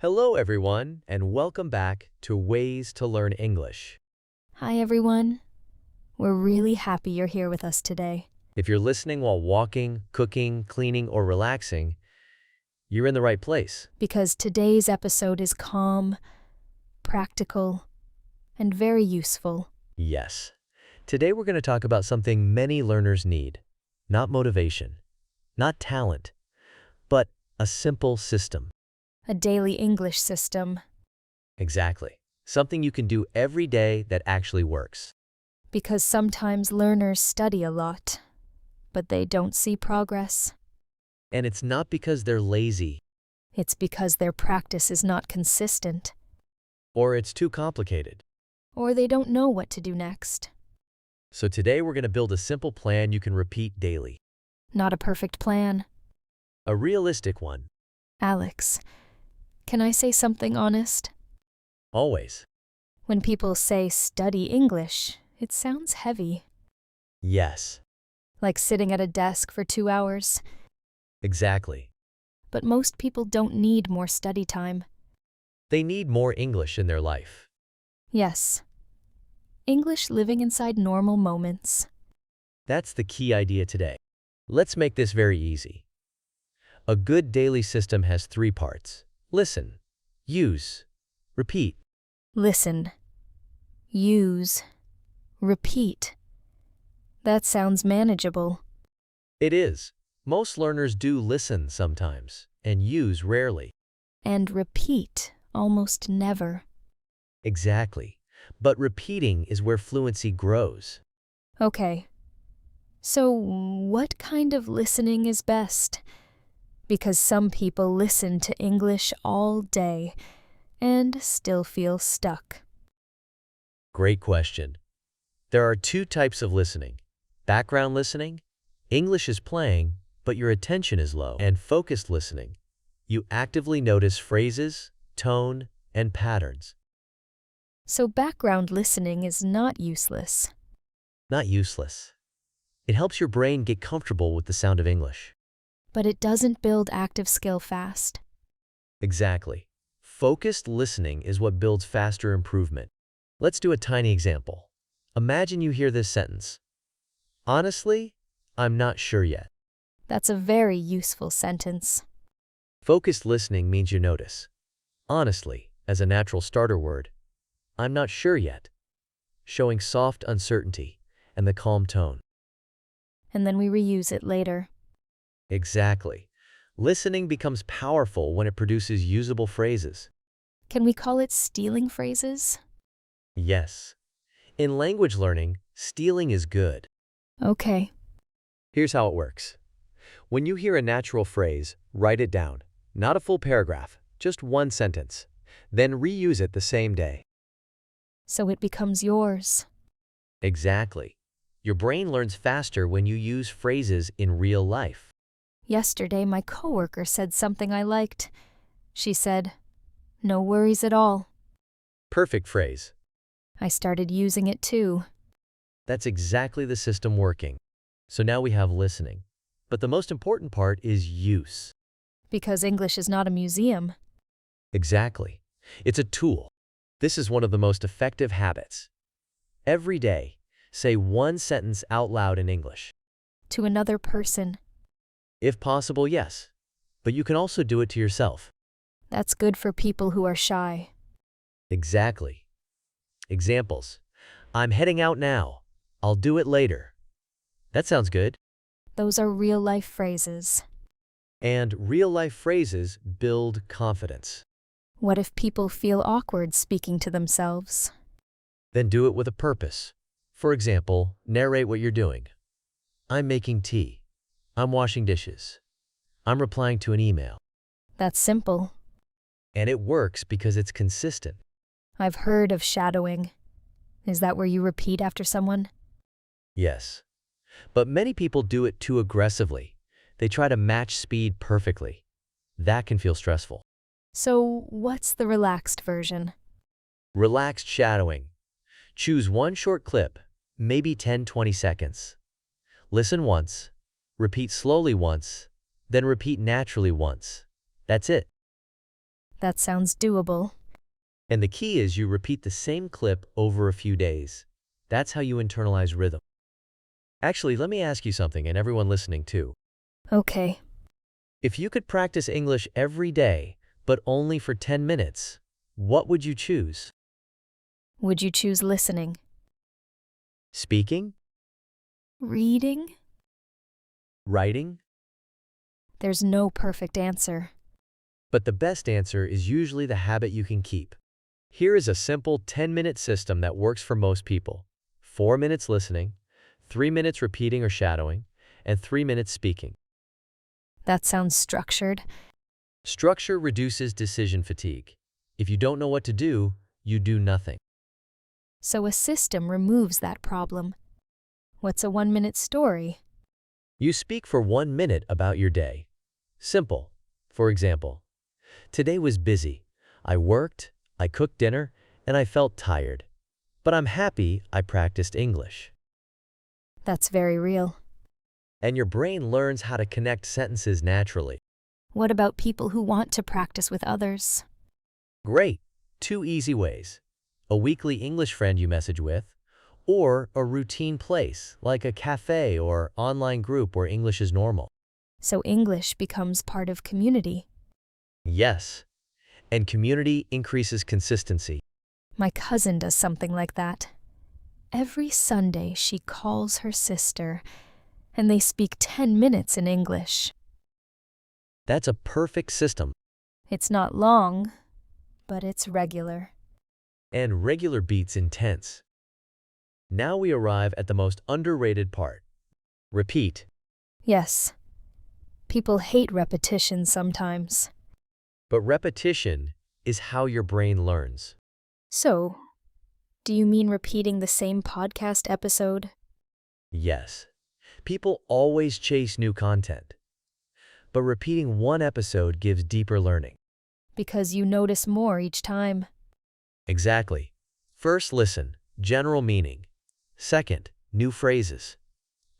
Hello, everyone, and welcome back to Ways to Learn English. Hi, everyone. We're really happy you're here with us today. If you're listening while walking, cooking, cleaning, or relaxing, you're in the right place. Because today's episode is calm, practical, and very useful. Yes. Today we're going to talk about something many learners need. Not motivation, not talent, but a simple system. A daily English system. Exactly. Something you can do every day that actually works. Because sometimes learners study a lot, but they don't see progress. And it's not because they're lazy It's because their practice is not consistent, or it's too complicated. or they don't know what to do next. So today we're going to build a simple plan you can repeat daily. Not a perfect plan. A realistic one. Alex, can I say something honest? Always. When people say study English, it sounds heavy. Yes, Like sitting at a desk for 2 hours. exactly. But most people don't need more study time. They need more English in their life. Yes. English living inside normal moments. That's the key idea today. Let's make this very easy. A good daily system has 3 parts. Listen, use, repeat. Listen. Use. Repeat. That sounds manageable. It is. Most learners do listen sometimes and use rarely. And repeat almost never. Exactly. But repeating is where fluency grows. Okay. So what kind of listening is best? Because some people listen to English all day and still feel stuck. Great question. There are 2 types of listening. Background listening, English is playing, but your attention is low. And focused listening, you actively notice phrases, tone, and patterns. So background listening is not useless. Not useless. It helps your brain get comfortable with the sound of English. But it doesn't build active skill fast. Exactly. Focused listening is what builds faster improvement. Let's do a tiny example. Imagine you hear this sentence. Honestly, I'm not sure yet. That's a very useful sentence. Focused listening means you notice. Honestly, as a natural starter word, I'm not sure yet, showing soft uncertainty and the calm tone. And then we reuse it later. Exactly. Listening becomes powerful when it produces usable phrases. Can we call it stealing phrases? Yes. In language learning, stealing is good. Okay. Here's how it works. When you hear a natural phrase, write it down. Not a full paragraph, just one sentence. Then reuse it the same day. So it becomes yours. Exactly. Your brain learns faster when you use phrases in real life. Yesterday, my coworker said something I liked. She said, "No worries at all." Perfect phrase. I started using it too. That's exactly the system working. So now we have listening. But the most important part is use. Because English is not a museum. Exactly. It's a tool. This is one of the most effective habits. Every day, say one sentence out loud in English. To another person. If possible, yes. But you can also do it to yourself. That's good for people who are shy. Exactly. Examples. I'm heading out now. I'll do it later. That sounds good. Those are real-life phrases. And real-life phrases build confidence. What if people feel awkward speaking to themselves? Then do it with a purpose. For example, narrate what you're doing. I'm making tea. I'm washing dishes. I'm replying to an email. That's simple. And it works because it's consistent. I've heard of shadowing. Is that where you repeat after someone? Yes. But many people do it too aggressively. They try to match speed perfectly. That can feel stressful. So, what's the relaxed version? Relaxed shadowing. Choose one short clip, maybe 10-20 seconds. Listen once, repeat slowly once, then repeat naturally once. That's it. That sounds doable. And the key is you repeat the same clip over a few days. That's how you internalize rhythm. Actually, let me ask you something, and everyone listening too. Okay. If you could practice English every day, but only for 10 minutes, what would you choose? Would you choose listening? Speaking? Reading? Writing? There's no perfect answer. But the best answer is usually the habit you can keep. Here is a simple 10-minute system that works for most people. 4 minutes listening, 3 minutes repeating or shadowing, and 3 minutes speaking. That sounds structured. Structure reduces decision fatigue. If you don't know what to do, you do nothing. So a system removes that problem. What's a 1-minute story? You speak for 1 minute about your day. Simple. For example, today was busy. I worked, I cooked dinner, and I felt tired. But I'm happy I practiced English. That's very real. And your brain learns how to connect sentences naturally. What about people who want to practice with others? Great. 2 easy ways. A weekly English friend you message with, or a routine place like a cafe or online group where English is normal. So English becomes part of community. Yes. And community increases consistency. My cousin does something like that. Every Sunday she calls her sister, and they speak 10 minutes in English. That's a perfect system. It's not long, but it's regular. And regular beats intense. Now we arrive at the most underrated part. Repeat. Yes, people hate repetition sometimes. But repetition is how your brain learns. So, do you mean repeating the same podcast episode? Yes. People always chase new content. But repeating one episode gives deeper learning. Because you notice more each time. Exactly. First, listen, general meaning. Second, new phrases.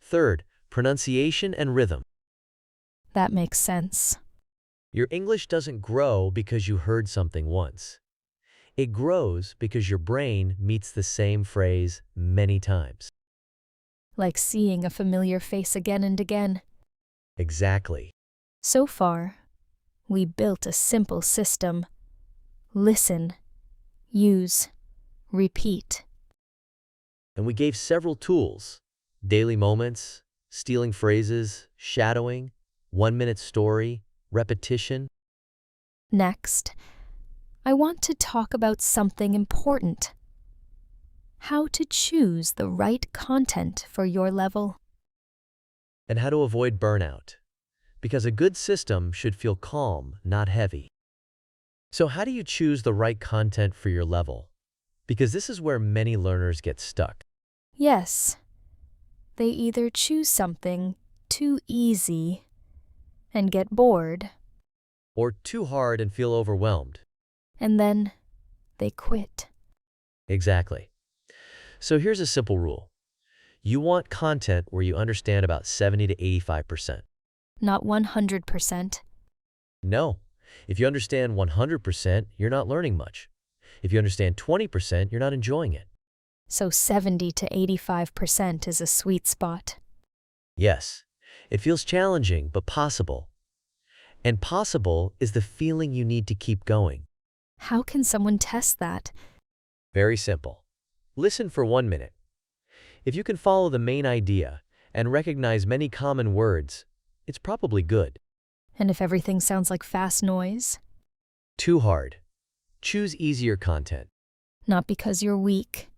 Third, pronunciation and rhythm. That makes sense. Your English doesn't grow because you heard something once. It grows because your brain meets the same phrase many times. Like seeing a familiar face again and again. Exactly. So far, we built a simple system. Listen, use, repeat. And we gave several tools: daily moments, stealing phrases, shadowing, 1-minute story, repetition. Next, I want to talk about something important. How to choose the right content for your level. And how to avoid burnout. Because a good system should feel calm, not heavy. So how do you choose the right content for your level? Because this is where many learners get stuck. Yes, they either choose something too easy and get bored, Or too hard and feel overwhelmed. and then they quit. Exactly. So here's a simple rule. You want content where you understand about 70 to 85%. Not 100%. No. If you understand 100%, you're not learning much. If you understand 20%, you're not enjoying it. So 70 to 85% is a sweet spot. Yes, it feels challenging, but possible. And possible is the feeling you need to keep going. How can someone test that? Very simple. Listen for 1 minute. If you can follow the main idea and recognize many common words, it's probably good. And if everything sounds like fast noise? Too hard. Choose easier content. Not because you're weak.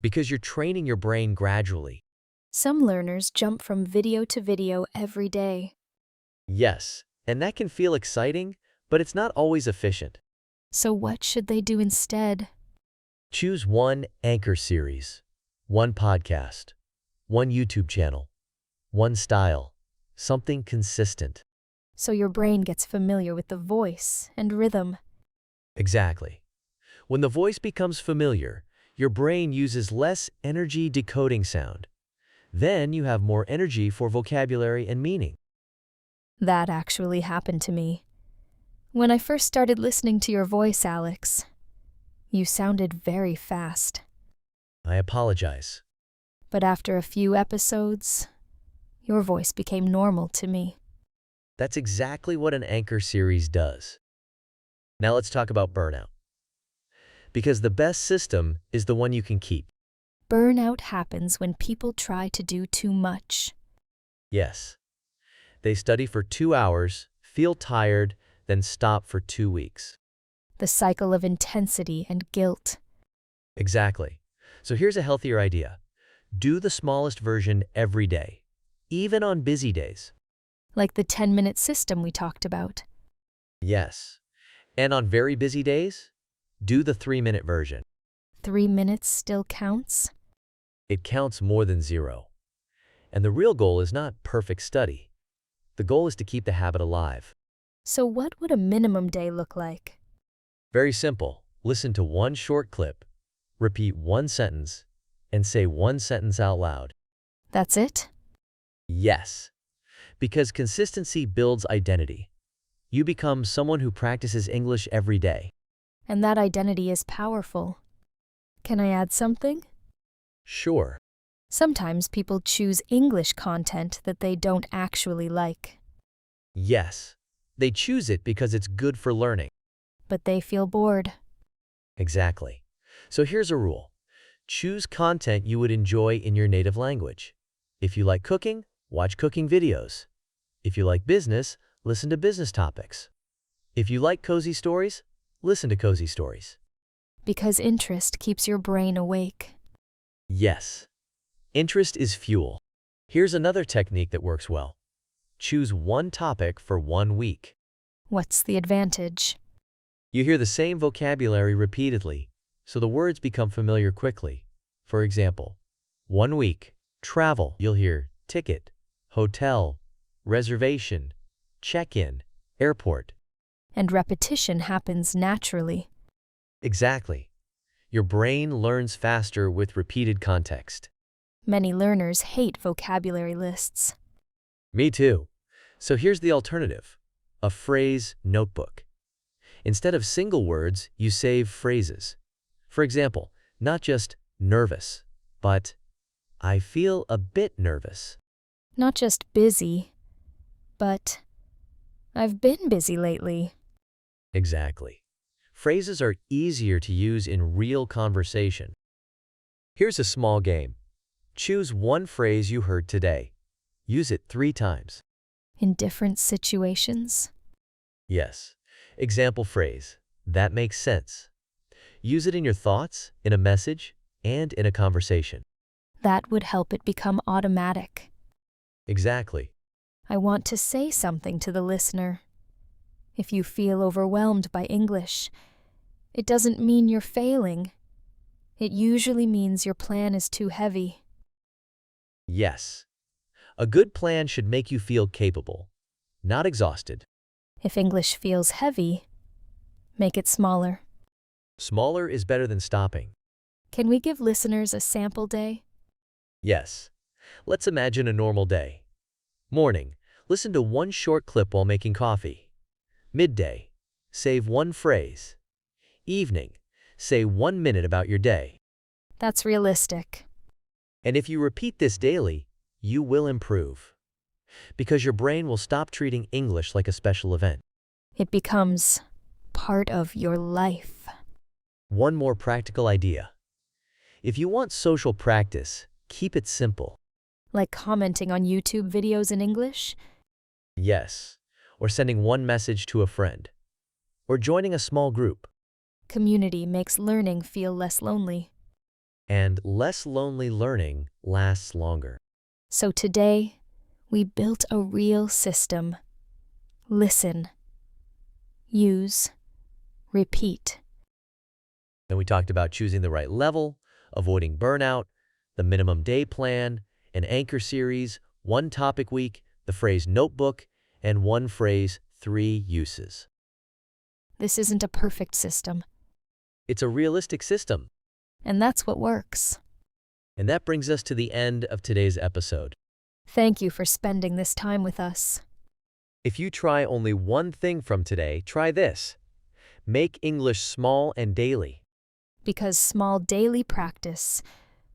Because you're training your brain gradually. Some learners jump from video to video every day. Yes, and that can feel exciting, but it's not always efficient. So what should they do instead? Choose one anchor series, one podcast, one YouTube channel, one style, something consistent. So your brain gets familiar with the voice and rhythm. Exactly. When the voice becomes familiar, your brain uses less energy decoding sound. Then you have more energy for vocabulary and meaning. That actually happened to me. When I first started listening to your voice, Alex, you sounded very fast. I apologize. But after a few episodes, your voice became normal to me. That's exactly what an anchor series does. Now let's talk about burnout. Because the best system is the one you can keep. Burnout happens when people try to do too much. Yes. They study for 2 hours, feel tired, then stop for 2 weeks. The cycle of intensity and guilt. Exactly. So here's a healthier idea. Do the smallest version every day, even on busy days. Like the 10-minute system we talked about. Yes. And on very busy days, do the 3-minute version. 3 minutes still counts? It counts more than 0. And the real goal is not perfect study. The goal is to keep the habit alive. So what would a minimum day look like? Very simple. Listen to one short clip, repeat one sentence, and say one sentence out loud. That's it? Yes. Because consistency builds identity. You become someone who practices English every day. And that identity is powerful. Can I add something? Sure. Sometimes people choose English content that they don't actually like. Yes. They choose it because it's good for learning. But they feel bored. Exactly. So here's a rule. Choose content you would enjoy in your native language. If you like cooking, watch cooking videos. If you like business, listen to business topics. If you like cozy stories, listen to cozy stories. Because interest keeps your brain awake. Yes. Interest is fuel. Here's another technique that works well. Choose one topic for 1 week. What's the advantage? You hear the same vocabulary repeatedly, so the words become familiar quickly. For example, 1 week, travel, you'll hear ticket, hotel, reservation, check-in, airport. And repetition happens naturally. Exactly. Your brain learns faster with repeated context. Many learners hate vocabulary lists. Me too. So here's the alternative. A phrase notebook. Instead of single words, you save phrases. For example, not just nervous, but I feel a bit nervous. Not just busy, but I've been busy lately. Exactly. Phrases are easier to use in real conversation. Here's a small game. Choose one phrase you heard today. Use it 3 times. In different situations. Yes. Example phrase. That makes sense. Use it in your thoughts, in a message, and in a conversation. That would help it become automatic. Exactly. I want to say something to the listener. If you feel overwhelmed by English, it doesn't mean you're failing. It usually means your plan is too heavy. Yes. A good plan should make you feel capable, not exhausted. If English feels heavy, make it smaller. Smaller is better than stopping. Can we give listeners a sample day? Yes. Let's imagine a normal day. Morning, listen to one short clip while making coffee. Midday, save one phrase. Evening, say 1 minute about your day. That's realistic. And if you repeat this daily, you will improve. Because your brain will stop treating English like a special event. It becomes part of your life. One more practical idea. If you want social practice, keep it simple. Like commenting on YouTube videos in English? Yes. Or sending one message to a friend. Or joining a small group. Community makes learning feel less lonely. And less lonely learning lasts longer. So today, we built a real system. Listen. Use. Repeat. Then we talked about choosing the right level, avoiding burnout, the minimum day plan, an anchor series, one topic week, the phrase notebook, and one phrase 3 uses. This isn't a perfect system. It's a realistic system. And that's what works. And that brings us to the end of today's episode. Thank you for spending this time with us. If you try only one thing from today, try this. Make English small and daily. Because small daily practice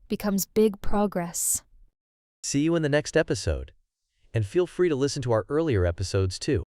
becomes big progress. See you in the next episode. And feel free to listen to our earlier episodes too.